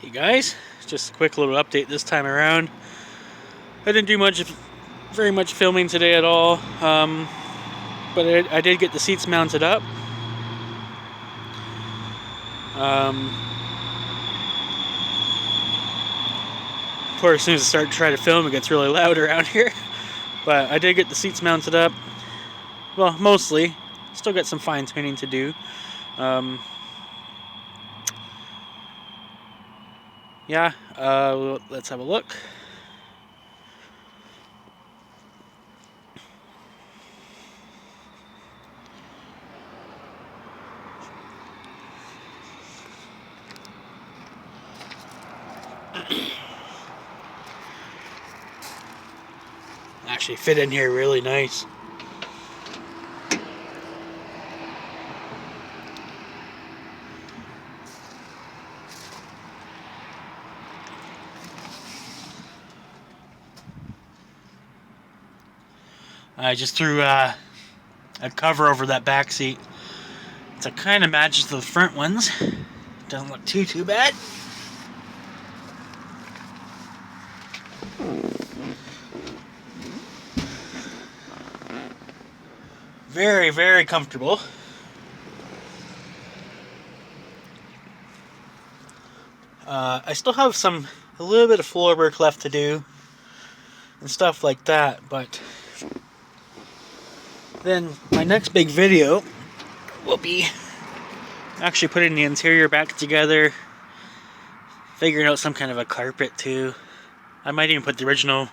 Hey guys, just a quick little update this time around. I didn't do very much filming today at all, but I did get the seats mounted up. Of course, as soon as I start to try to film, it gets really loud around here. But I did get the seats mounted up. Well, mostly. Still got some fine tuning to do. Yeah, let's have a look. Actually fit in here really nice. I just threw a cover over that back seat. It kind of matches the front ones. Doesn't look too bad. Very, very comfortable. I still have a little bit of floor work left to do and stuff like that, but then my next big video will be actually putting the interior back together, figuring out some kind of a carpet too. I might even put the original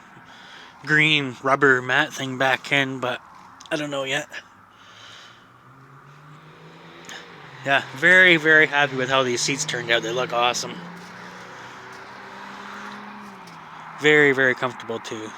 green rubber mat thing back in, but I don't know yet. Yeah, very, very happy with how these seats turned out. They look awesome. Very, very comfortable too.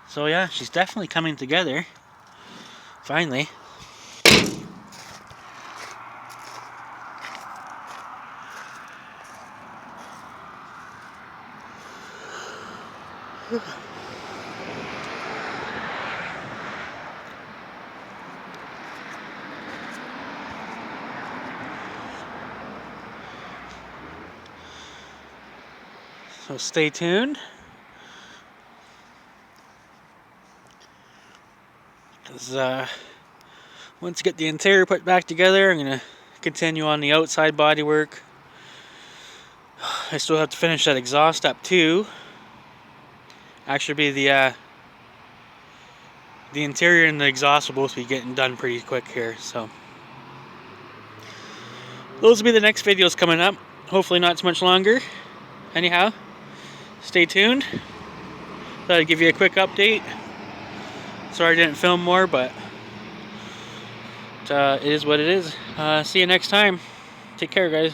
So yeah, she's definitely coming together. Finally. So stay tuned. Because once you get the interior put back together, I'm going to continue on the outside bodywork. I still have to finish that exhaust up too. Actually, be the interior and the exhaust will both be getting done pretty quick here. So those will be the next videos coming up. Hopefully not too much longer. Anyhow, stay tuned. Thought I'd give you a quick update. Sorry I didn't film more, but it is what it is. See you next time. Take care, guys.